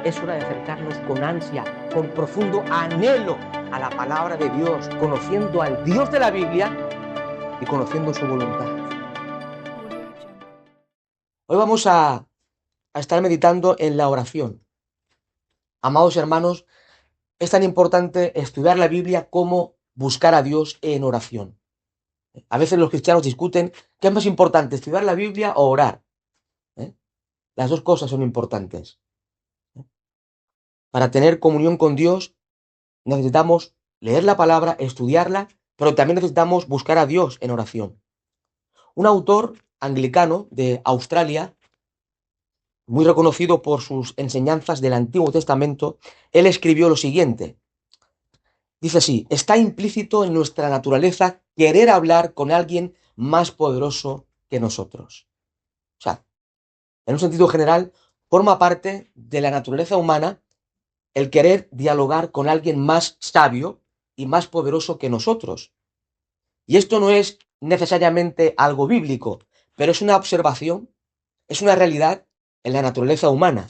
Es hora de acercarnos con ansia, con profundo anhelo a la palabra de Dios, conociendo al Dios de la Biblia y conociendo su voluntad. Hoy vamos a estar meditando en la oración. Amados hermanos, es tan importante estudiar la Biblia como buscar a Dios en oración. A veces los cristianos discuten qué es más importante, estudiar la Biblia o orar. ¿Eh? Las dos cosas son importantes. Para tener comunión con Dios necesitamos leer la palabra, estudiarla, pero también necesitamos buscar a Dios en oración. Un autor anglicano de Australia, muy reconocido por sus enseñanzas del Antiguo Testamento, él escribió lo siguiente. Dice así: está implícito en nuestra naturaleza querer hablar con alguien más poderoso que nosotros. O sea, en un sentido general, forma parte de la naturaleza humana el querer dialogar con alguien más sabio y más poderoso que nosotros. Y esto no es necesariamente algo bíblico, pero es una observación, es una realidad en la naturaleza humana.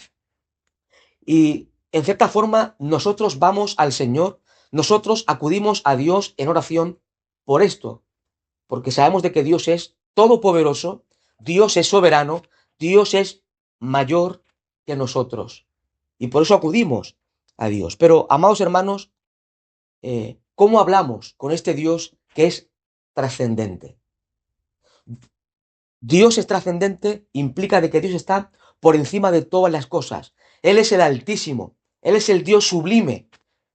Y en cierta forma nosotros vamos al Señor, nosotros acudimos a Dios en oración por esto, porque sabemos de que Dios es todopoderoso, Dios es soberano, Dios es mayor que nosotros. Y por eso acudimos a Dios. Pero, amados hermanos, ¿cómo hablamos con este Dios que es trascendente? Dios es trascendente, implica de que Dios está por encima de todas las cosas. Él es el Altísimo, Él es el Dios sublime,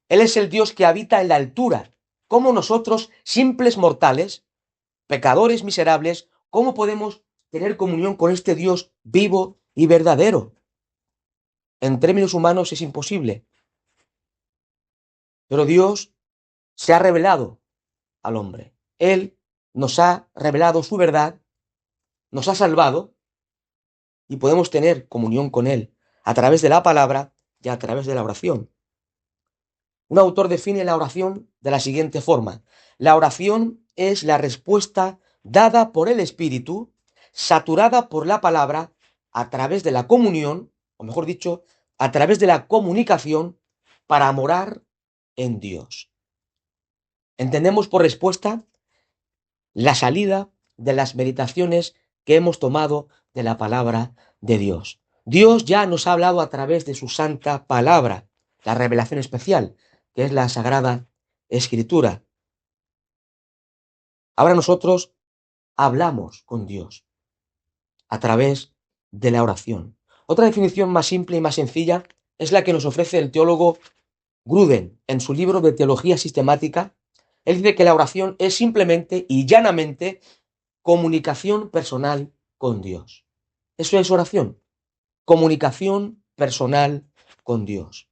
Él es el Dios que habita en la altura. ¿Cómo nosotros, simples mortales, pecadores miserables, cómo podemos tener comunión con este Dios vivo y verdadero? En términos humanos es imposible. Pero Dios se ha revelado al hombre. Él nos ha revelado su verdad, nos ha salvado y podemos tener comunión con Él a través de la palabra y a través de la oración. Un autor define la oración de la siguiente forma: la oración es la respuesta dada por el Espíritu, saturada por la palabra, a través de la comunión, o mejor dicho, a través de la comunicación para morar en Dios. Entendemos por respuesta la salida de las meditaciones que hemos tomado de la palabra de Dios. Dios ya nos ha hablado a través de su santa palabra, la revelación especial, que es la Sagrada Escritura. Ahora nosotros hablamos con Dios a través de la oración. Otra definición más simple y más sencilla es la que nos ofrece el teólogo Gruden en su libro de Teología Sistemática. Él dice que la oración es simplemente y llanamente comunicación personal con Dios. Eso es oración. Comunicación personal con Dios.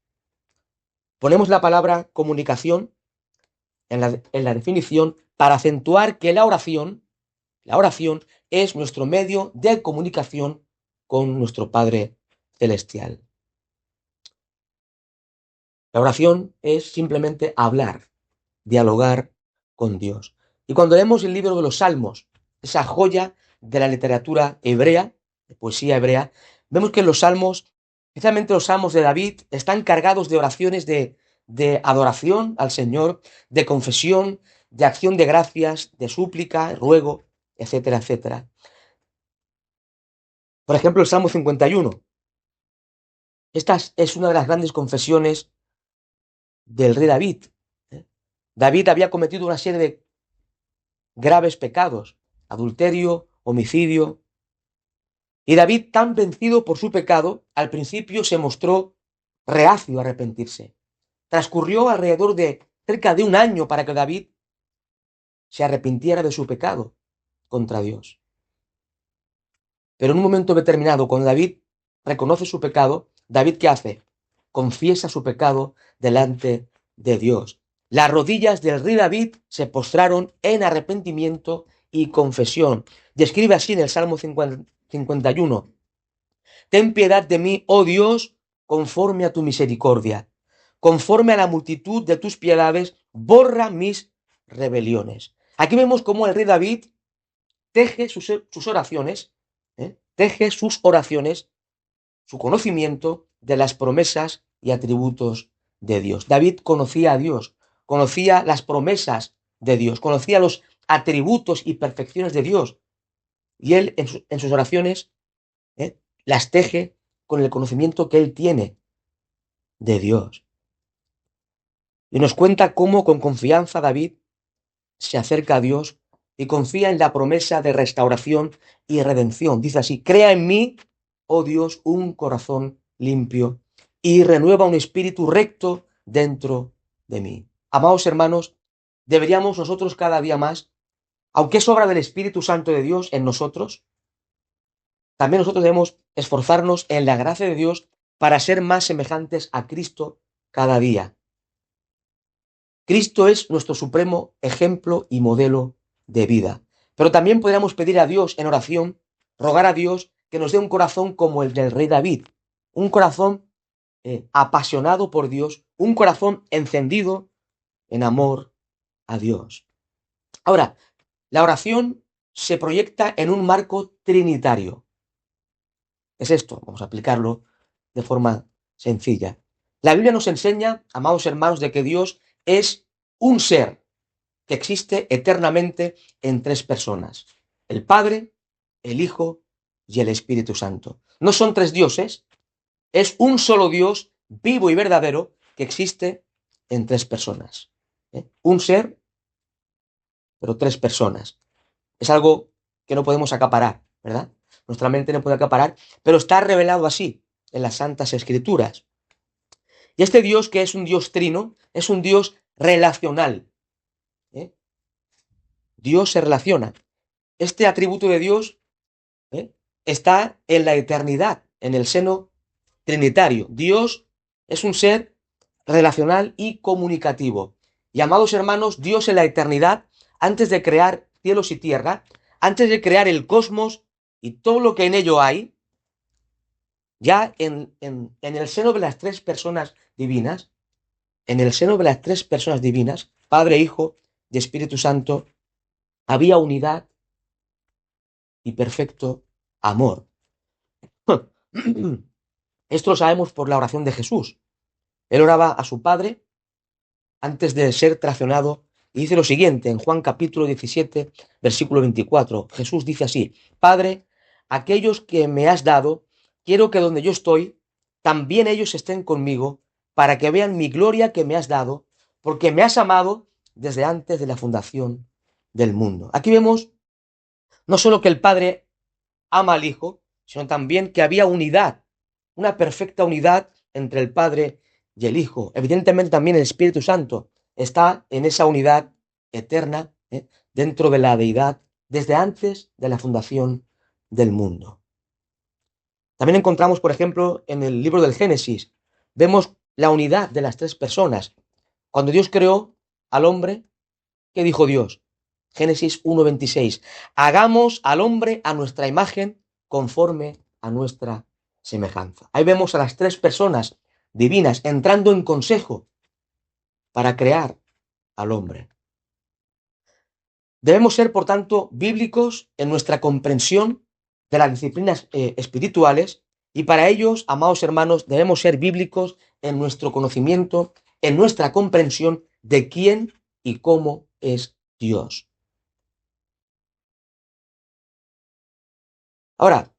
Ponemos la palabra comunicación en la definición para acentuar que la oración es nuestro medio de comunicación con nuestro Padre Celestial. La oración es simplemente hablar, dialogar con Dios. Y cuando leemos el libro de los Salmos, esa joya de la literatura hebrea, de poesía hebrea, vemos que los Salmos, especialmente los Salmos de David, están cargados de oraciones de adoración al Señor, de confesión, de acción de gracias, de súplica, ruego, etcétera, etcétera. Por ejemplo, el Salmo 51. Esta es una de las grandes confesiones del rey David. David había cometido una serie de graves pecados: adulterio, homicidio. Y David, tan vencido por su pecado, al principio se mostró reacio a arrepentirse. Transcurrió alrededor de cerca de un año para que David se arrepintiera de su pecado contra Dios. Pero en un momento determinado, cuando David reconoce su pecado, ¿David qué hace? Confiesa su pecado delante de Dios. Las rodillas del rey David se postraron en arrepentimiento y confesión. Describe así en el Salmo 51: ten piedad de mí, oh Dios, conforme a tu misericordia. Conforme a la multitud de tus piedades, borra mis rebeliones. Aquí vemos cómo el rey David teje sus oraciones, teje sus oraciones, su conocimiento de las promesas y atributos de Dios. David conocía a Dios, conocía las promesas de Dios, conocía los atributos y perfecciones de Dios. Y él en sus oraciones las teje con el conocimiento que él tiene de Dios. Y nos cuenta cómo con confianza David se acerca a Dios y confía en la promesa de restauración y redención. Dice así: crea en mí, oh Dios, un corazón limpio y renueva un espíritu recto dentro de mí. Amados hermanos, deberíamos nosotros cada día más, aunque es obra del Espíritu Santo de Dios en nosotros, también nosotros debemos esforzarnos en la gracia de Dios para ser más semejantes a Cristo cada día. Cristo es nuestro supremo ejemplo y modelo de vida. Pero también podríamos pedir a Dios en oración, rogar a Dios que nos dé un corazón como el del rey David, un corazón apasionado por Dios, un corazón encendido en amor a Dios. Ahora, la oración se proyecta en un marco trinitario. Es esto, vamos a aplicarlo de forma sencilla. La Biblia nos enseña, amados hermanos, de que Dios es un ser que existe eternamente en tres personas: el Padre, el Hijo y el Espíritu Santo. No son tres dioses, es un solo Dios vivo y verdadero que existe en tres personas. Un ser, pero tres personas. Es algo que no podemos acaparar, ¿verdad? Nuestra mente no puede acaparar, pero está revelado así en las Santas Escrituras. Y este Dios, que es un Dios trino, es un Dios relacional. Dios se relaciona. Este atributo de Dios está en la eternidad, en el seno trinitario. Dios es un ser relacional y comunicativo. Y amados hermanos, Dios en la eternidad, antes de crear cielos y tierra, antes de crear el cosmos y todo lo que en ello hay, ya en el seno de las tres personas divinas, en el seno de las tres personas divinas, Padre, Hijo y Espíritu Santo, había unidad y perfecto amor. Esto lo sabemos por la oración de Jesús. Él oraba a su Padre antes de ser traicionado y dice lo siguiente en Juan capítulo 17, versículo 24. Jesús dice así: Padre, aquellos que me has dado, quiero que donde yo estoy, también ellos estén conmigo, para que vean mi gloria que me has dado, porque me has amado desde antes de la fundación del mundo. Aquí vemos no solo que el Padre ama al Hijo, sino también que había unidad, una perfecta unidad entre el Padre y el Hijo. Evidentemente también el Espíritu Santo está en esa unidad eterna dentro de la deidad desde antes de la fundación del mundo. También encontramos, por ejemplo, en el libro del Génesis, vemos la unidad de las tres personas. Cuando Dios creó al hombre, ¿qué dijo Dios? Génesis 1:26. Hagamos al hombre a nuestra imagen conforme a nuestra semejanza. Ahí vemos a las tres personas divinas entrando en consejo para crear al hombre. Debemos ser, por tanto, bíblicos en nuestra comprensión de las disciplinas espirituales, y para ellos, amados hermanos, debemos ser bíblicos en nuestro conocimiento, en nuestra comprensión de quién y cómo es Dios. Ahora,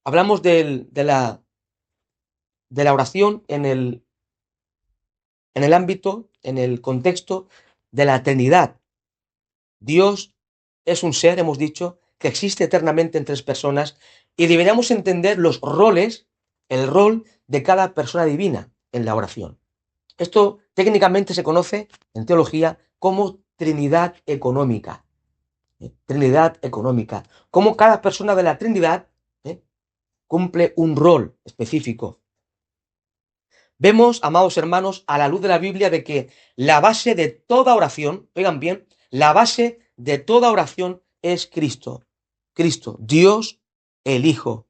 hablamos de la oración en el ámbito, en el contexto de la Trinidad. Dios es un ser, hemos dicho, que existe eternamente en tres personas, y deberíamos entender los roles, el rol de cada persona divina en la oración. Esto técnicamente se conoce en teología como Trinidad económica. Trinidad económica. Cómo cada persona de la Trinidad cumple un rol específico. Vemos, amados hermanos, a la luz de la Biblia, de que la base de toda oración, oigan bien, la base de toda oración es Cristo. Cristo, Dios el Hijo.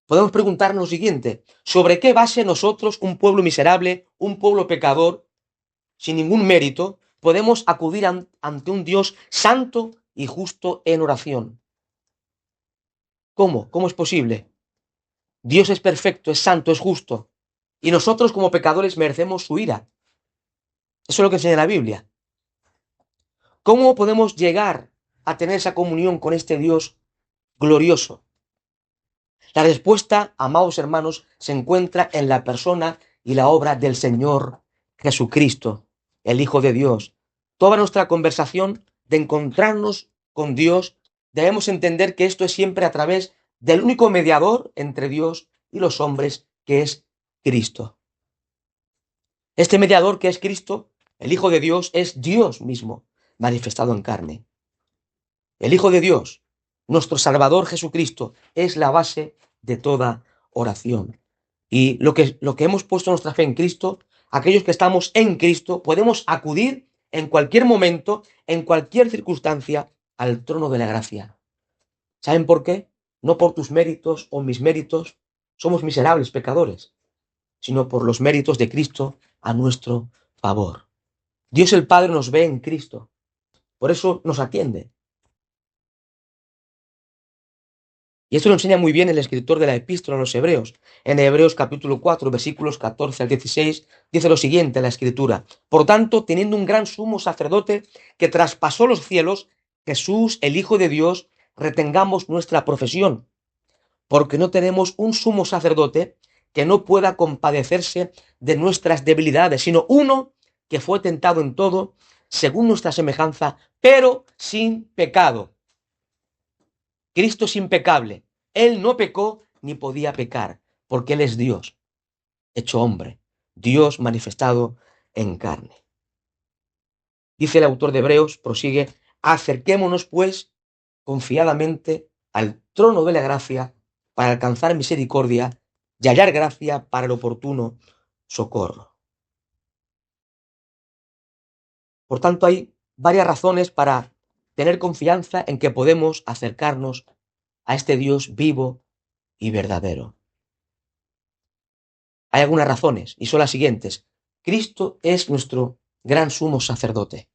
Podemos preguntarnos lo siguiente: ¿sobre qué base nosotros, un pueblo miserable, un pueblo pecador, sin ningún mérito, podemos acudir ante un Dios santo y justo en oración? ¿Cómo? ¿Cómo es posible? Dios es perfecto, es santo, es justo. Y nosotros como pecadores merecemos su ira. Eso es lo que enseña la Biblia. ¿Cómo podemos llegar a tener esa comunión con este Dios glorioso? La respuesta, amados hermanos, se encuentra en la persona y la obra del Señor Jesucristo, el Hijo de Dios. Toda nuestra conversación de encontrarnos con Dios, debemos entender que esto es siempre a través del único mediador entre Dios y los hombres, que es Cristo. Este mediador que es Cristo, el Hijo de Dios, es Dios mismo manifestado en carne. El Hijo de Dios, nuestro Salvador Jesucristo, es la base de toda oración. Y lo que hemos puesto nuestra fe en Cristo, aquellos que estamos en Cristo, podemos acudir en cualquier momento, en cualquier circunstancia, al trono de la gracia. ¿Saben por qué? No por tus méritos o mis méritos, somos miserables pecadores, sino por los méritos de Cristo a nuestro favor. Dios el Padre nos ve en Cristo, por eso nos atiende. Y esto lo enseña muy bien el escritor de la epístola a los Hebreos. En Hebreos capítulo 4, versículos 14 al 16, dice lo siguiente la escritura. Por tanto, teniendo un gran sumo sacerdote que traspasó los cielos, Jesús, el Hijo de Dios, retengamos nuestra profesión, porque no tenemos un sumo sacerdote que no pueda compadecerse de nuestras debilidades, sino uno que fue tentado en todo, según nuestra semejanza, pero sin pecado. Cristo es impecable. Él no pecó ni podía pecar, porque Él es Dios, hecho hombre, Dios manifestado en carne. Dice el autor de Hebreos, prosigue, acerquémonos pues confiadamente al trono de la gracia para alcanzar misericordia y hallar gracia para el oportuno socorro. Por tanto, hay varias razones para tener confianza en que podemos acercarnos a este Dios vivo y verdadero. Hay algunas razones y son las siguientes. Cristo es nuestro gran sumo sacerdote.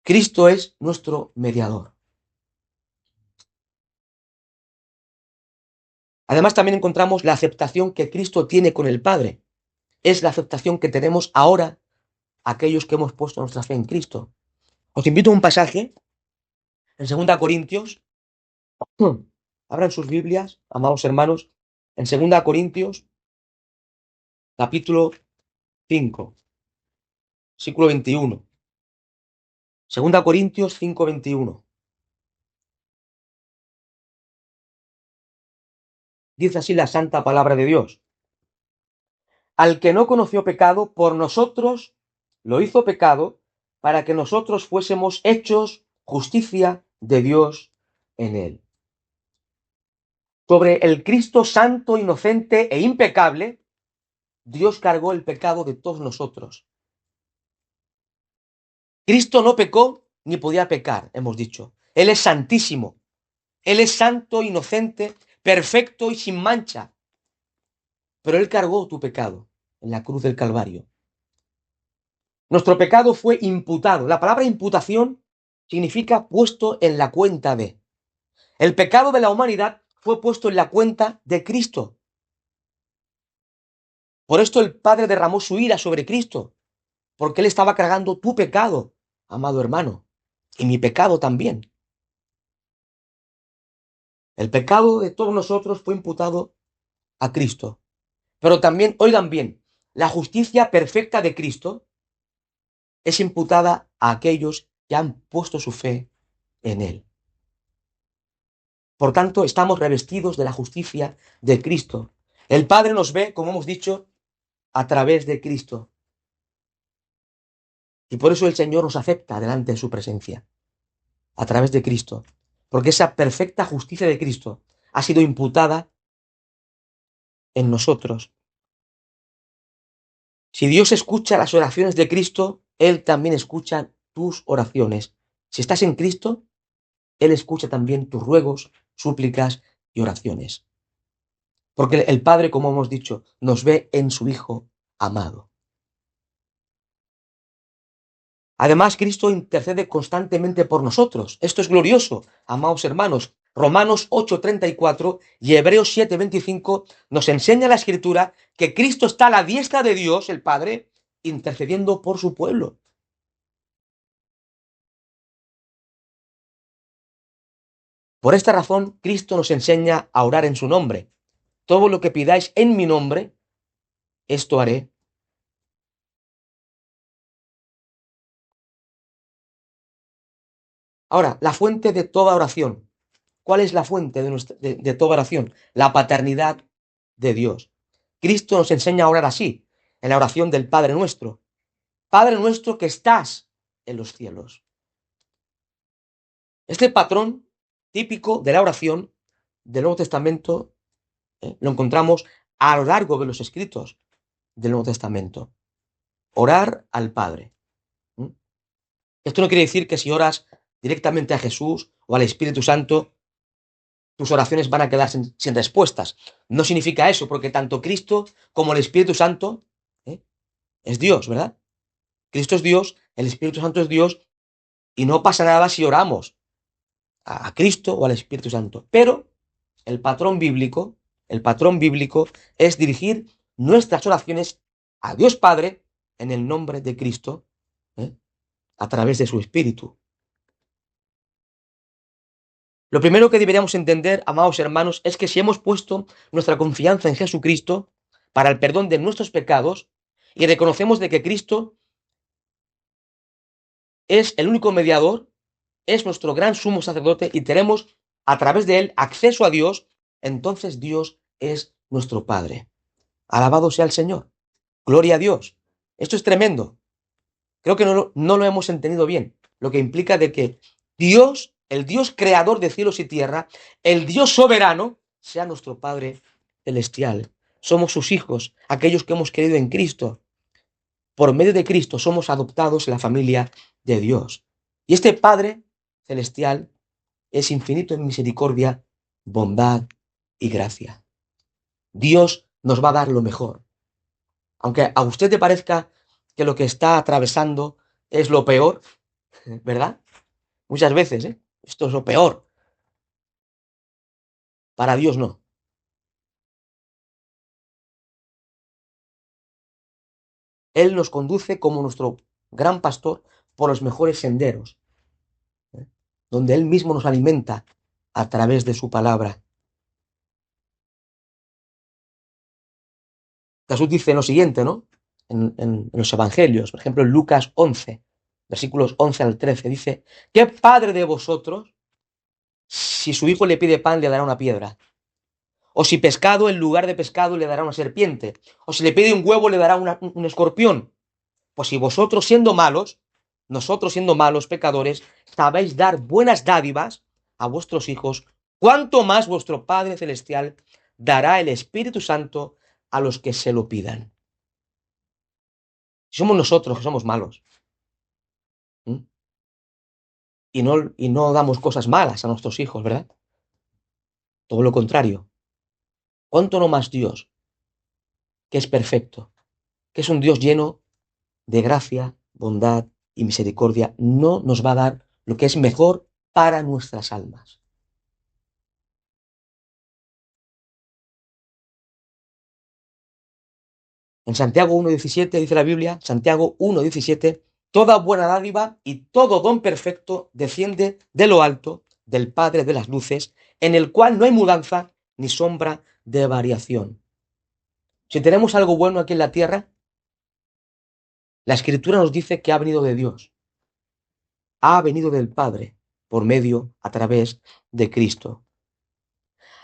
Cristo es nuestro mediador. Además, también encontramos la aceptación que Cristo tiene con el Padre. Es la aceptación que tenemos ahora aquellos que hemos puesto nuestra fe en Cristo. Os invito a un pasaje en 2 Corintios. Abran sus Biblias, amados hermanos, en 2 Corintios, capítulo 5, versículo 21. 2 Corintios 5, 21. Dice así la santa palabra de Dios. Al que no conoció pecado, por nosotros lo hizo pecado, para que nosotros fuésemos hechos justicia de Dios en él. Sobre el Cristo santo, inocente e impecable, Dios cargó el pecado de todos nosotros. Cristo no pecó ni podía pecar, hemos dicho. Él es santísimo. Él es santo, inocente, perfecto y sin mancha. Pero Él cargó tu pecado en la cruz del Calvario. Nuestro pecado fue imputado. La palabra imputación significa puesto en la cuenta de. El pecado de la humanidad fue puesto en la cuenta de Cristo. Por esto el Padre derramó su ira sobre Cristo, porque Él estaba cargando tu pecado, amado hermano, y mi pecado también. El pecado de todos nosotros fue imputado a Cristo. Pero también, oigan bien, la justicia perfecta de Cristo es imputada a aquellos que han puesto su fe en Él. Por tanto, estamos revestidos de la justicia de Cristo. El Padre nos ve, como hemos dicho, a través de Cristo. Y por eso el Señor nos acepta delante de su presencia, a través de Cristo. Porque esa perfecta justicia de Cristo ha sido imputada en nosotros. Si Dios escucha las oraciones de Cristo, Él también escucha tus oraciones. Si estás en Cristo, Él escucha también tus ruegos, súplicas y oraciones. Porque el Padre, como hemos dicho, nos ve en su Hijo amado. Además, Cristo intercede constantemente por nosotros. Esto es glorioso, amados hermanos. Romanos 8:34 y Hebreos 7:25 nos enseña la Escritura que Cristo está a la diestra de Dios, el Padre, intercediendo por su pueblo. Por esta razón, Cristo nos enseña a orar en su nombre. Todo lo que pidáis en mi nombre, esto haré. Ahora, la fuente de toda oración. ¿Cuál es la fuente de toda oración? La paternidad de Dios. Cristo nos enseña a orar así, en la oración del Padre Nuestro. Padre nuestro que estás en los cielos. Este patrón típico de la oración del Nuevo Testamento lo encontramos a lo largo de los escritos del Nuevo Testamento. Orar al Padre. ¿Mm? Esto no quiere decir que si oras directamente a Jesús o al Espíritu Santo, tus oraciones van a quedar sin respuestas. No significa eso, porque tanto Cristo como el Espíritu Santo es Dios, ¿verdad? Cristo es Dios, el Espíritu Santo es Dios, y no pasa nada si oramos a Cristo o al Espíritu Santo. Pero el patrón bíblico es dirigir nuestras oraciones a Dios Padre en el nombre de Cristo, ¿eh? A través de su Espíritu. Lo primero que deberíamos entender, amados hermanos, es que si hemos puesto nuestra confianza en Jesucristo para el perdón de nuestros pecados y reconocemos de que Cristo es el único mediador, es nuestro gran sumo sacerdote y tenemos a través de él acceso a Dios, entonces Dios es nuestro Padre. Alabado sea el Señor. Gloria a Dios. Esto es tremendo. Creo que no lo hemos entendido bien, lo que implica de que Dios, el Dios creador de cielos y tierra, el Dios soberano, sea nuestro Padre celestial. Somos sus hijos, aquellos que hemos creído en Cristo. Por medio de Cristo somos adoptados en la familia de Dios. Y este Padre celestial es infinito en misericordia, bondad y gracia. Dios nos va a dar lo mejor. Aunque a usted te parezca que lo que está atravesando es lo peor, ¿verdad? Muchas veces, esto es lo peor. Para Dios no. Él nos conduce como nuestro gran pastor por los mejores senderos, donde Él mismo nos alimenta a través de su palabra. Jesús dice lo siguiente, ¿no? En los evangelios, por ejemplo, en Lucas 11, versículos 11 al 13, dice: ¿qué padre de vosotros, si su hijo le pide pan, le dará una piedra? O si pescado, en lugar de pescado, le dará una serpiente. O si le pide un huevo, le dará un escorpión. Pues si vosotros siendo malos, nosotros siendo malos, pecadores, sabéis dar buenas dádivas a vuestros hijos, ¿cuánto más vuestro Padre Celestial dará el Espíritu Santo a los que se lo pidan? Si somos nosotros que somos malos, ¿m? y no damos cosas malas a nuestros hijos, ¿verdad? Todo lo contrario. ¿Cuánto no más Dios, que es perfecto, que es un Dios lleno de gracia, bondad y misericordia, no nos va a dar lo que es mejor para nuestras almas? En Santiago 1:17 dice la Biblia, Santiago 1:17, toda buena dádiva y todo don perfecto desciende de lo alto, del Padre de las luces, en el cual no hay mudanza ni sombra de variación. Si tenemos algo bueno aquí en la tierra, la Escritura nos dice que ha venido de Dios, ha venido del Padre, por medio, a través de Cristo.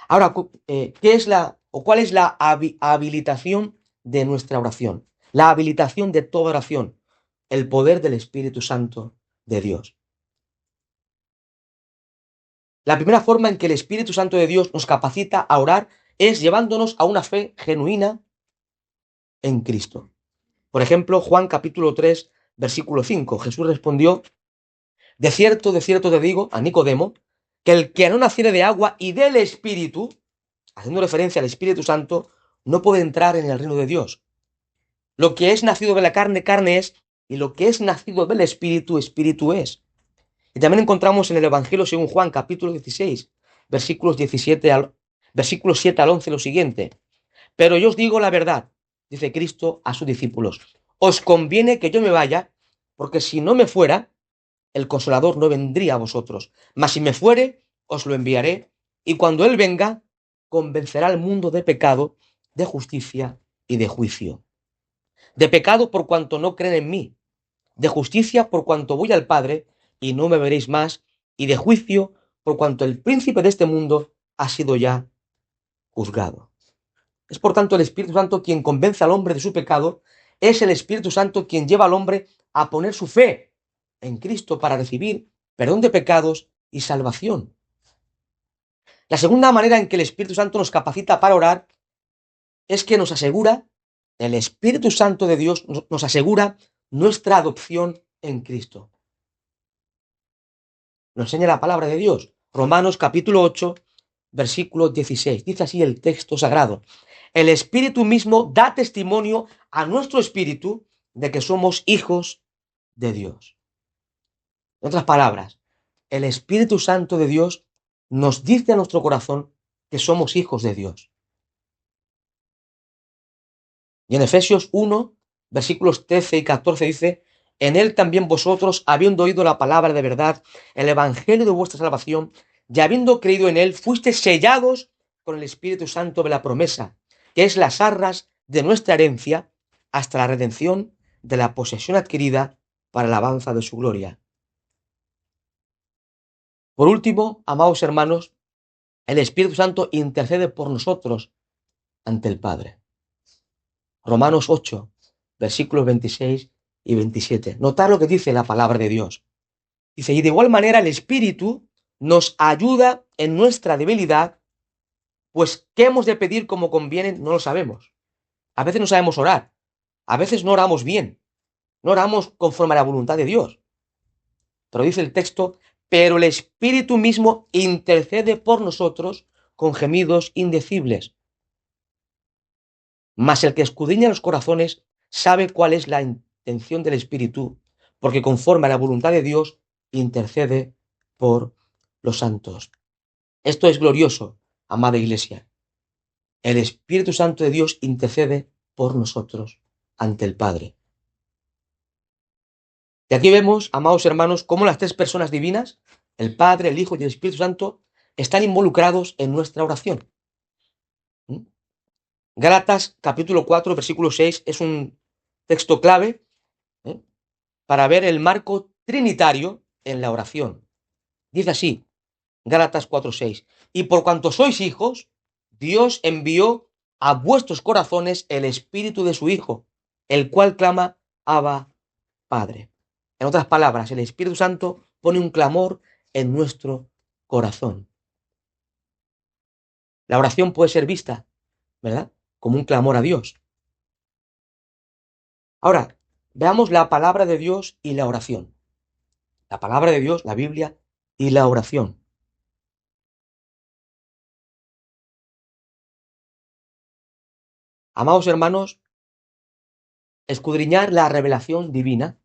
Ahora, ¿qué es cuál es la habilitación de nuestra oración? La habilitación de toda oración, el poder del Espíritu Santo de Dios. La primera forma en que el Espíritu Santo de Dios nos capacita a orar es llevándonos a una fe genuina en Cristo. Por ejemplo, Juan capítulo 3, versículo 5. Jesús respondió: de cierto te digo, a Nicodemo, que el que no naciere de agua y del Espíritu, haciendo referencia al Espíritu Santo, no puede entrar en el reino de Dios. Lo que es nacido de la carne, carne es, y lo que es nacido del Espíritu, Espíritu es. Y también encontramos en el Evangelio según Juan, capítulo 16, versículos 7 al 11, lo siguiente. Pero yo os digo la verdad, dice Cristo a sus discípulos. Os conviene que yo me vaya, porque si no me fuera, el Consolador no vendría a vosotros. Mas si me fuere, os lo enviaré, y cuando Él venga, convencerá al mundo de pecado, de justicia y de juicio. De pecado por cuanto no creen en mí, de justicia por cuanto voy al Padre y no me veréis más, y de juicio por cuanto el príncipe de este mundo ha sido ya juzgado. Es por tanto el Espíritu Santo quien convence al hombre de su pecado, es el Espíritu Santo quien lleva al hombre a poner su fe en Cristo para recibir perdón de pecados y salvación. La segunda manera en que el Espíritu Santo nos capacita para orar es que nos asegura, el Espíritu Santo de Dios nos asegura nuestra adopción en Cristo. Nos enseña la palabra de Dios. Romanos capítulo 8, versículo 16. Dice así el texto sagrado. El Espíritu mismo da testimonio a nuestro espíritu de que somos hijos de Dios. En otras palabras, el Espíritu Santo de Dios nos dice a nuestro corazón que somos hijos de Dios. Y en Efesios 1, versículos 13 y 14 dice, en él también vosotros, habiendo oído la palabra de verdad, el evangelio de vuestra salvación, y habiendo creído en él, fuisteis sellados con el Espíritu Santo de la promesa, que es las arras de nuestra herencia, hasta la redención de la posesión adquirida para la alabanza de su gloria. Por último, amados hermanos, el Espíritu Santo intercede por nosotros ante el Padre. Romanos 8, versículos 26 y 27. Notad lo que dice la palabra de Dios. Dice, y de igual manera el Espíritu nos ayuda en nuestra debilidad, pues qué hemos de pedir como conviene no lo sabemos. A veces no sabemos orar, a veces no oramos bien, no oramos conforme a la voluntad de Dios. Pero dice el texto, pero el Espíritu mismo intercede por nosotros con gemidos indecibles. Mas el que escudriña los corazones sabe cuál es la intención del Espíritu, porque conforme a la voluntad de Dios intercede por los santos. Esto es glorioso, amada Iglesia. El Espíritu Santo de Dios intercede por nosotros ante el Padre. Y aquí vemos, amados hermanos, cómo las tres personas divinas, el Padre, el Hijo y el Espíritu Santo, están involucrados en nuestra oración. Gálatas capítulo 4, versículo 6 es un texto clave para ver el marco trinitario en la oración. Dice así, Gálatas 4:6, y por cuanto sois hijos, Dios envió a vuestros corazones el espíritu de su Hijo, el cual clama, Abba, Padre. En otras palabras, el Espíritu Santo pone un clamor en nuestro corazón. La oración puede ser vista, ¿verdad?, como un clamor a Dios. Ahora, veamos la palabra de Dios y la oración. La palabra de Dios, la Biblia y la oración. Amados hermanos, escudriñar la revelación divina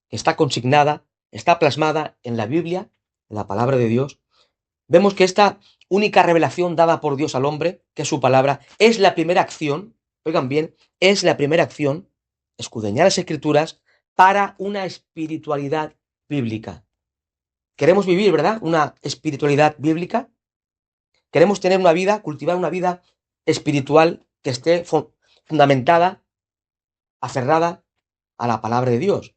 que está consignada, está plasmada en la Biblia, en la palabra de Dios. Vemos que esta única revelación dada por Dios al hombre, que es su palabra, es la primera acción, oigan bien, es la primera acción, escudriñar las Escrituras, para una espiritualidad bíblica. Queremos vivir, ¿verdad?, una espiritualidad bíblica. Queremos tener una vida, cultivar una vida espiritual que esté fundamentada, aferrada a la palabra de Dios.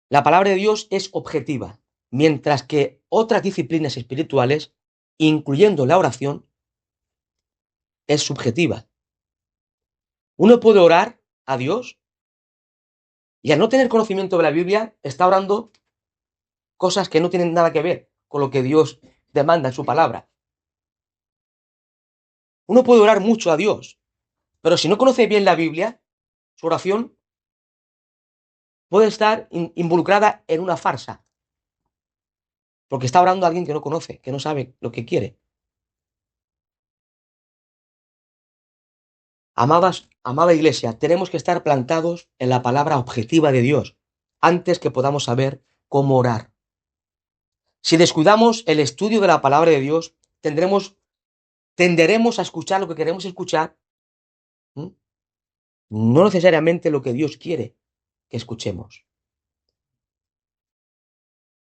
La palabra de Dios es objetiva, mientras que otras disciplinas espirituales, incluyendo la oración, es subjetiva. Uno puede orar a Dios y al no tener conocimiento de la Biblia está orando cosas que no tienen nada que ver con lo que Dios demanda en su palabra. Uno puede orar mucho a Dios, pero si no conoce bien la Biblia, su oración puede estar involucrada en una farsa, porque está orando a alguien que no conoce, que no sabe lo que quiere. Amada Iglesia, tenemos que estar plantados en la palabra objetiva de Dios antes que podamos saber cómo orar. Si descuidamos el estudio de la palabra de Dios, tenderemos a escuchar lo que queremos escuchar, ¿m? No necesariamente lo que Dios quiere que escuchemos.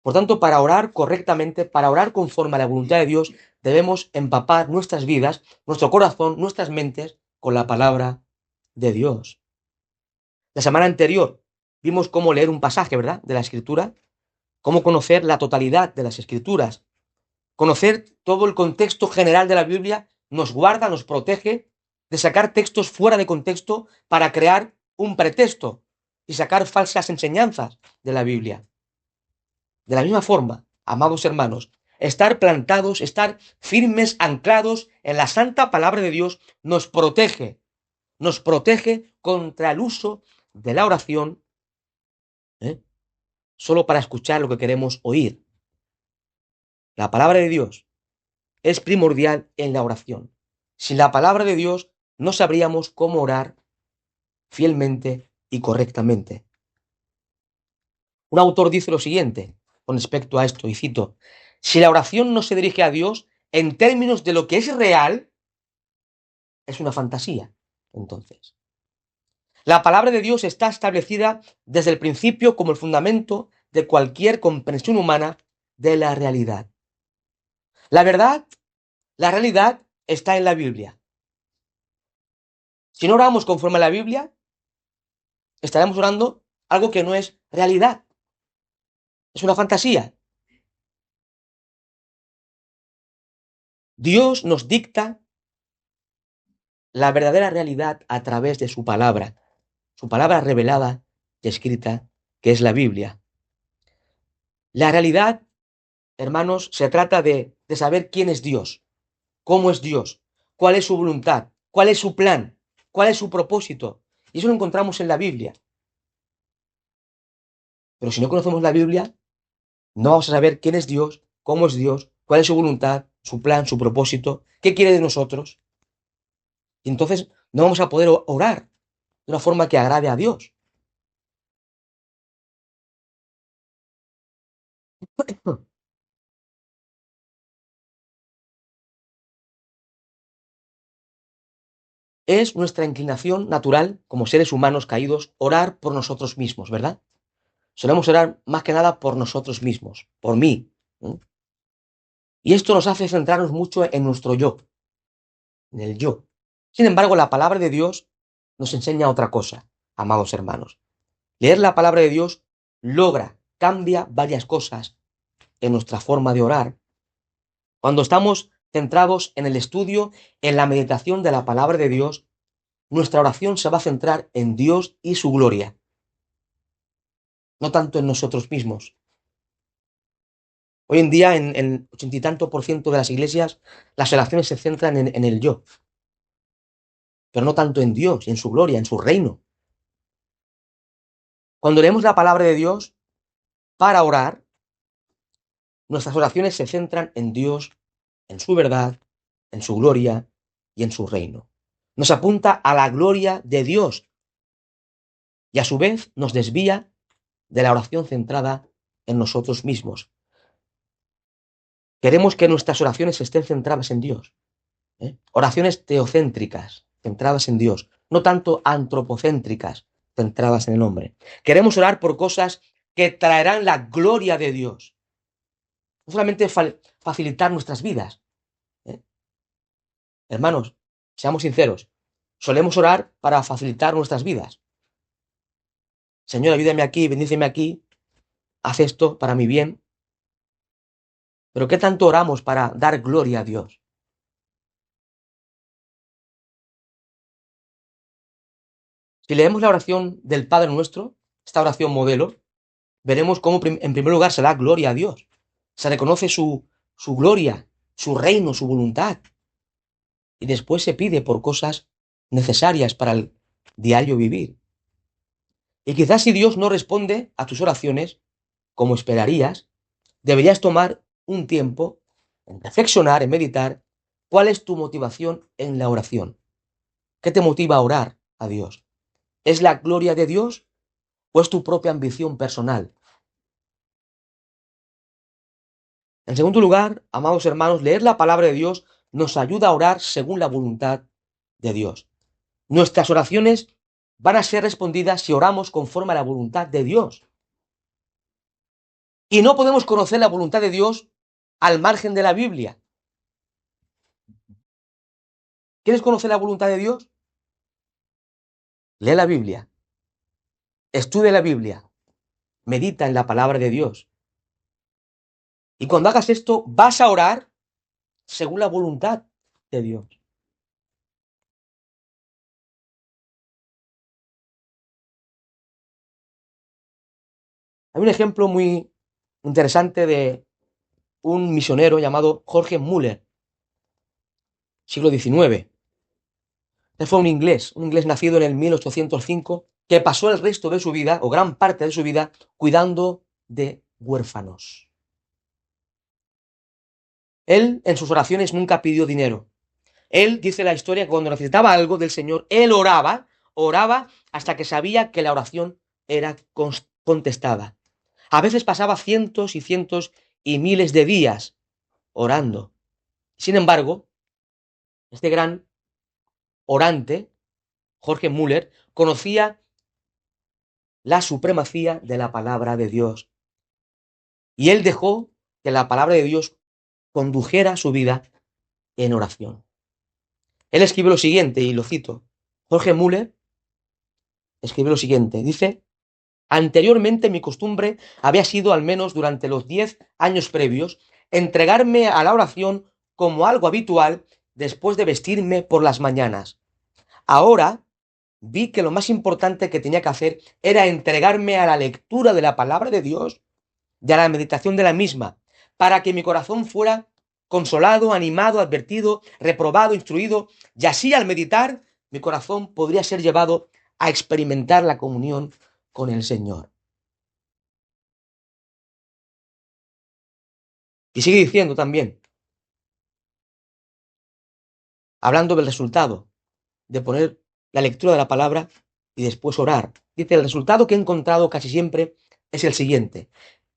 Por tanto, para orar correctamente, para orar conforme a la voluntad de Dios, debemos empapar nuestras vidas, nuestro corazón, nuestras mentes con la palabra de Dios. La semana anterior vimos cómo leer un pasaje, ¿verdad?, de la Escritura, cómo conocer la totalidad de las Escrituras. Conocer todo el contexto general de la Biblia nos guarda, nos protege de sacar textos fuera de contexto para crear un pretexto y sacar falsas enseñanzas de la Biblia. De la misma forma, amados hermanos, estar plantados, estar firmes, anclados en la santa palabra de Dios nos protege contra el uso de la oración, ¿eh?, solo para escuchar lo que queremos oír. La palabra de Dios es primordial en la oración. Sin la palabra de Dios no sabríamos cómo orar fielmente y correctamente. Un autor dice lo siguiente con respecto a esto, y cito: si la oración no se dirige a Dios en términos de lo que es real, es una fantasía. Entonces, la palabra de Dios está establecida desde el principio como el fundamento de cualquier comprensión humana de la realidad. La verdad, la realidad está en la Biblia. Si no oramos conforme a la Biblia, estaremos orando algo que no es realidad, es una fantasía. Dios nos dicta la verdadera realidad a través de su palabra revelada y escrita, que es la Biblia. La realidad, hermanos, se trata de saber quién es Dios, cómo es Dios, cuál es su voluntad, cuál es su plan, cuál es su propósito. Y eso lo encontramos en la Biblia. Pero si no conocemos la Biblia, no vamos a saber quién es Dios, cómo es Dios, cuál es su voluntad, su plan, su propósito, qué quiere de nosotros. Y entonces no vamos a poder orar de una forma que agrade a Dios. Es nuestra inclinación natural, como seres humanos caídos, orar por nosotros mismos, ¿verdad? Solemos orar más que nada por nosotros mismos, por mí, ¿no? Y esto nos hace centrarnos mucho en nuestro yo, en el yo. Sin embargo, la palabra de Dios nos enseña otra cosa, amados hermanos. Leer la palabra de Dios cambia varias cosas en nuestra forma de orar. Cuando estamos centrados en el estudio, en la meditación de la palabra de Dios, nuestra oración se va a centrar en Dios y su gloria, no tanto en nosotros mismos. Hoy en día, en el 80 y tanto por ciento de las iglesias, las oraciones se centran en el yo, pero no tanto en Dios y en su gloria, en su reino. Cuando leemos la palabra de Dios para orar, nuestras oraciones se centran en Dios, en su verdad, en su gloria y en su reino. Nos apunta a la gloria de Dios y a su vez nos desvía de la oración centrada en nosotros mismos. Queremos que nuestras oraciones estén centradas en Dios, ¿eh? Oraciones teocéntricas, centradas en Dios, no tanto antropocéntricas, centradas en el hombre. Queremos orar por cosas que traerán la gloria de Dios, no solamente facilitar nuestras vidas, ¿eh? Hermanos, seamos sinceros, solemos orar para facilitar nuestras vidas. Señor, ayúdame aquí, bendíceme aquí, haz esto para mi bien. Pero ¿qué tanto oramos para dar gloria a Dios? Si leemos la oración del Padre Nuestro, esta oración modelo, veremos cómo en primer lugar se da gloria a Dios. Se reconoce su gloria, su reino, su voluntad. Y después se pide por cosas necesarias para el diario vivir. Y quizás si Dios no responde a tus oraciones, como esperarías, deberías tomar un tiempo en reflexionar, en meditar, cuál es tu motivación en la oración. ¿Qué te motiva a orar a Dios? ¿Es la gloria de Dios o es tu propia ambición personal? En segundo lugar, amados hermanos, leer la palabra de Dios nos ayuda a orar según la voluntad de Dios. Nuestras oraciones van a ser respondidas si oramos conforme a la voluntad de Dios. Y no podemos conocer la voluntad de Dios al margen de la Biblia. ¿Quieres conocer la voluntad de Dios? Lee la Biblia, estudia la Biblia, medita en la palabra de Dios. Y cuando hagas esto, vas a orar según la voluntad de Dios. Hay un ejemplo muy interesante de un misionero llamado Jorge Müller, siglo XIX. Él fue un inglés nacido en el 1805, que pasó el resto de su vida, o gran parte de su vida, cuidando de huérfanos. Él en sus oraciones nunca pidió dinero. Él dice la historia que cuando necesitaba algo del Señor, él oraba hasta que sabía que la oración era contestada. A veces pasaba cientos y cientos y miles de días orando. Sin embargo, este gran orante, Jorge Müller, conocía la supremacía de la palabra de Dios. Y él dejó que la palabra de Dios condujera su vida en oración. Él escribe lo siguiente, y lo cito. Jorge Müller escribe lo siguiente. Dice: anteriormente mi costumbre había sido, al menos durante los 10 años previos, entregarme a la oración como algo habitual después de vestirme por las mañanas. Ahora vi que lo más importante que tenía que hacer era entregarme a la lectura de la palabra de Dios y a la meditación de la misma, para que mi corazón fuera consolado, animado, advertido, reprobado, instruido, y así al meditar mi corazón podría ser llevado a experimentar la comunión con el Señor. Y sigue diciendo también, hablando del resultado de poner la lectura de la palabra y después orar. Dice: el resultado que he encontrado casi siempre es el siguiente,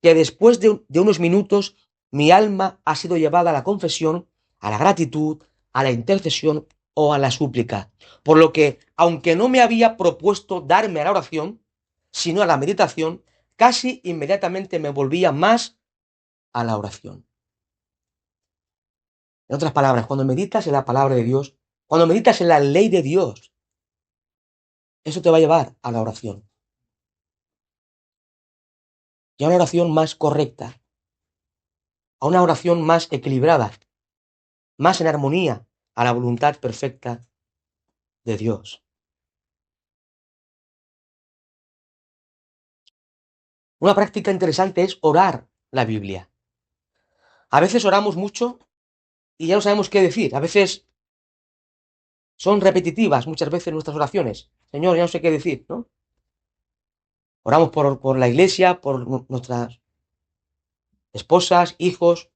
que después de unos minutos mi alma ha sido llevada a la confesión, a la gratitud, a la intercesión o a la súplica. Por lo que, aunque no me había propuesto darme a la oración, sino a la meditación, casi inmediatamente me volvía más a la oración. En otras palabras, cuando meditas en la palabra de Dios, cuando meditas en la ley de Dios, eso te va a llevar a la oración. Y a una oración más correcta, a una oración más equilibrada, más en armonía a la voluntad perfecta de Dios. Una práctica interesante es orar la Biblia. A veces oramos mucho y ya no sabemos qué decir. A veces son repetitivas muchas veces nuestras oraciones. Señor, ya no sé qué decir, ¿no? Oramos por la iglesia, por nuestras esposas, hijos,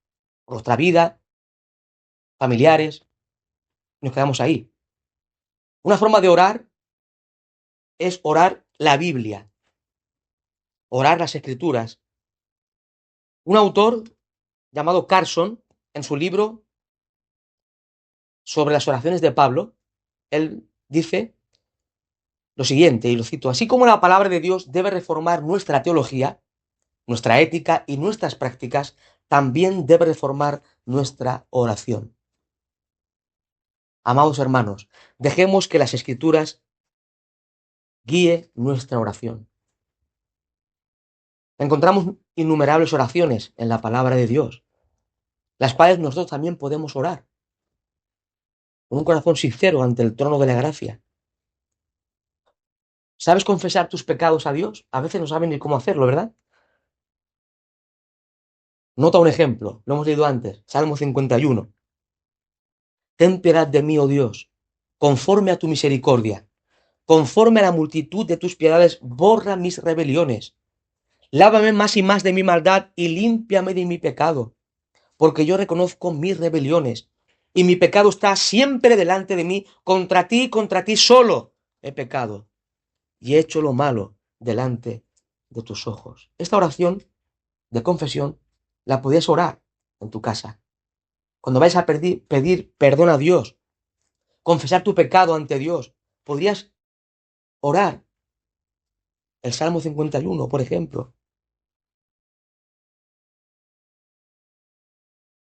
por nuestra vida, familiares. Nos quedamos ahí. Una forma de orar es orar la Biblia, orar las Escrituras. Un autor llamado Carson, en su libro sobre las oraciones de Pablo, él dice lo siguiente, y lo cito: así como la palabra de Dios debe reformar nuestra teología, nuestra ética y nuestras prácticas, también debe reformar nuestra oración. Amados hermanos, dejemos que las Escrituras guíe nuestra oración. Encontramos innumerables oraciones en la palabra de Dios, las cuales nosotros también podemos orar con un corazón sincero ante el trono de la gracia. ¿Sabes confesar tus pecados a Dios? A veces no saben ni cómo hacerlo, ¿verdad? Nota un ejemplo, lo hemos leído antes, Salmo 51. Ten piedad de mí, oh Dios, conforme a tu misericordia, conforme a la multitud de tus piedades, borra mis rebeliones. Lávame más y más de mi maldad y límpiame de mi pecado, porque yo reconozco mis rebeliones y mi pecado está siempre delante de mí. Contra ti solo he pecado y he hecho lo malo delante de tus ojos. Esta oración de confesión la podías orar en tu casa, cuando vayas a pedir perdón a Dios, confesar tu pecado ante Dios, podrías orar el Salmo 51, por ejemplo.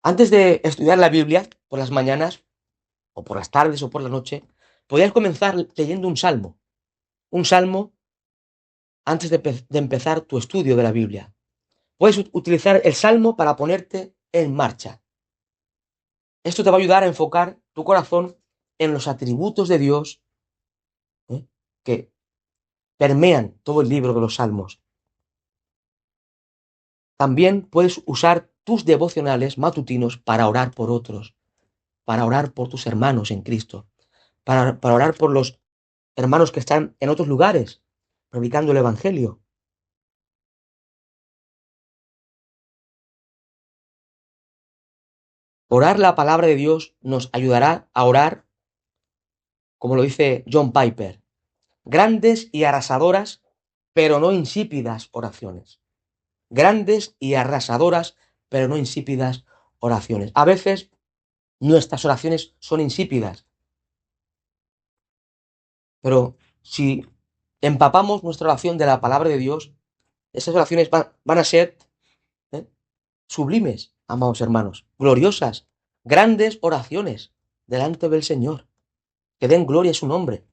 Antes de estudiar la Biblia por las mañanas, o por las tardes, o por la noche, podrías comenzar leyendo un salmo antes de empezar tu estudio de la Biblia. Puedes utilizar el salmo para ponerte en marcha. Esto te va a ayudar a enfocar tu corazón en los atributos de Dios, ¿eh? que permean todo el libro de los salmos. También puedes usar tus devocionales matutinos para orar por otros, para orar por tus hermanos en Cristo, para orar por los hermanos que están en otros lugares, predicando el Evangelio. Orar la palabra de Dios nos ayudará a orar, como lo dice John Piper, grandes y arrasadoras, pero no insípidas oraciones. Grandes y arrasadoras, pero no insípidas oraciones. A veces nuestras oraciones son insípidas, pero si empapamos nuestra oración de la palabra de Dios, esas oraciones van a ser ¿eh? sublimes, amados hermanos, gloriosas, grandes oraciones delante del Señor, que den gloria a su nombre.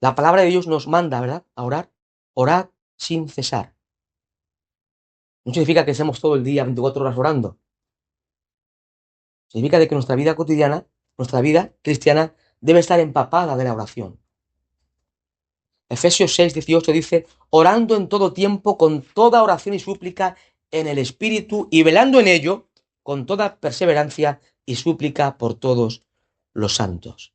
La palabra de Dios nos manda, ¿verdad?, a orar. Orad sin cesar. No significa que estemos todo el día 24 horas orando. Significa de que nuestra vida cotidiana, nuestra vida cristiana, debe estar empapada de la oración. Efesios 6:18 dice, orando en todo tiempo con toda oración y súplica en el Espíritu y velando en ello con toda perseverancia y súplica por todos los santos.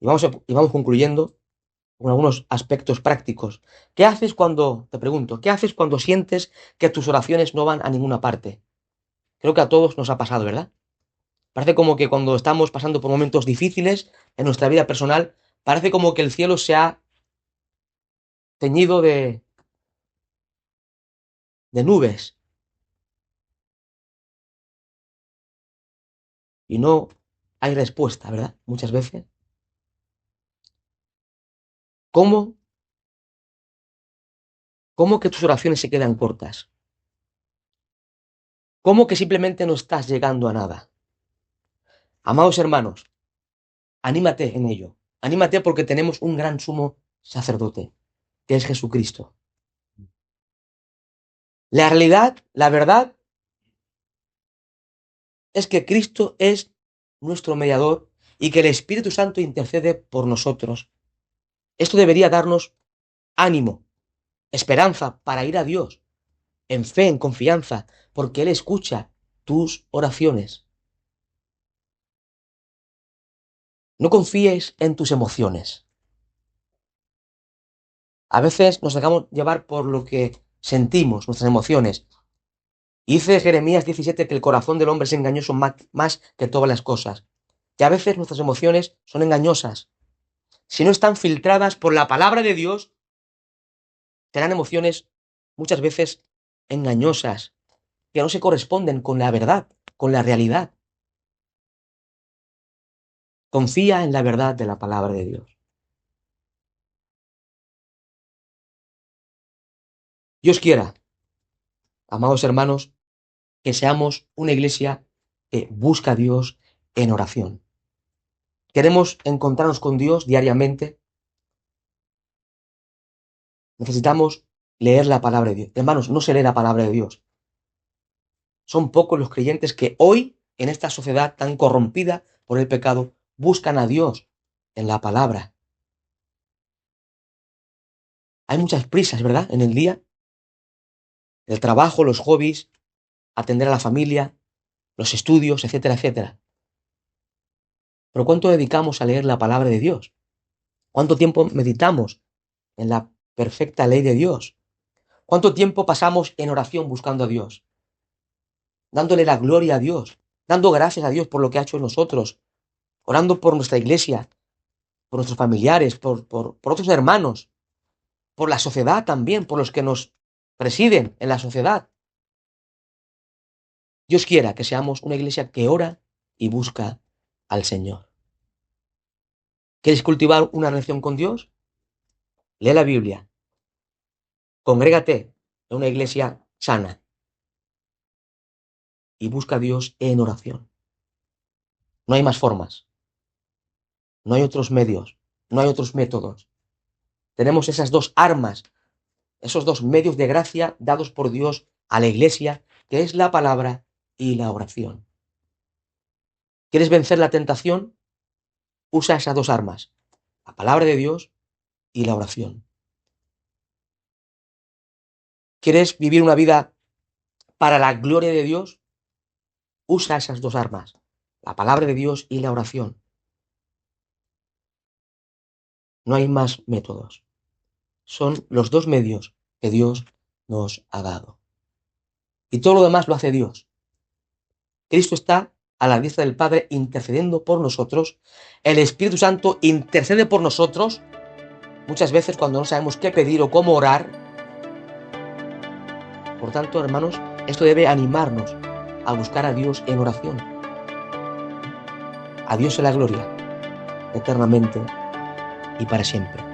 Y vamos concluyendo con algunos aspectos prácticos. ¿Qué haces cuando, te pregunto, qué haces cuando sientes que tus oraciones no van a ninguna parte? Creo que a todos nos ha pasado, ¿verdad? Parece como que cuando estamos pasando por momentos difíciles en nuestra vida personal, parece como que el cielo se ha teñido de nubes y no hay respuesta, ¿verdad? Muchas veces. ¿Cómo, cómo que tus oraciones se quedan cortas? ¿Cómo que simplemente no estás llegando a nada? Amados hermanos, anímate en ello. Anímate porque tenemos un gran sumo sacerdote, que es Jesucristo. La realidad, la verdad, es que Cristo es nuestro mediador y que el Espíritu Santo intercede por nosotros. Esto debería darnos ánimo, esperanza para ir a Dios, en fe, en confianza, porque Él escucha tus oraciones. No confíes en tus emociones. A veces nos dejamos llevar por lo que sentimos, nuestras emociones. Dice Jeremías 17 que el corazón del hombre es engañoso más que todas las cosas. Y a veces nuestras emociones son engañosas. Si no están filtradas por la palabra de Dios, serán emociones muchas veces engañosas, que no se corresponden con la verdad, con la realidad. Confía en la verdad de la palabra de Dios. Dios quiera, amados hermanos, que seamos una iglesia que busca a Dios en oración. Queremos encontrarnos con Dios diariamente. Necesitamos leer la palabra de Dios. Hermanos, no se lee la palabra de Dios. Son pocos los creyentes que hoy, en esta sociedad tan corrompida por el pecado, buscan a Dios en la palabra. Hay muchas prisas, ¿verdad?, en el día. El trabajo, los hobbies, atender a la familia, los estudios, etcétera, etcétera. Pero ¿cuánto dedicamos a leer la palabra de Dios? ¿Cuánto tiempo meditamos en la perfecta ley de Dios? ¿Cuánto tiempo pasamos en oración buscando a Dios? Dándole la gloria a Dios, dando gracias a Dios por lo que ha hecho en nosotros, orando por nuestra iglesia, por nuestros familiares, por otros hermanos, por la sociedad también, por los que nos presiden en la sociedad. Dios quiera que seamos una iglesia que ora y busca al Señor. ¿Quieres cultivar una relación con Dios? Lee la Biblia. Congrégate en una iglesia sana y busca a Dios en oración. No hay más formas. No hay otros medios. No hay otros métodos. Tenemos esas dos armas, esos dos medios de gracia dados por Dios a la iglesia, que es la palabra y la oración. ¿Quieres vencer la tentación? Usa esas dos armas, la palabra de Dios y la oración. ¿Quieres vivir una vida para la gloria de Dios? Usa esas dos armas, la palabra de Dios y la oración. No hay más métodos. Son los dos medios que Dios nos ha dado. Y todo lo demás lo hace Dios. Cristo está a la diestra del Padre intercediendo por nosotros. El Espíritu Santo intercede por nosotros. Muchas veces cuando no sabemos qué pedir o cómo orar. Por tanto, hermanos, esto debe animarnos a buscar a Dios en oración. A Dios en la gloria, eternamente y para siempre.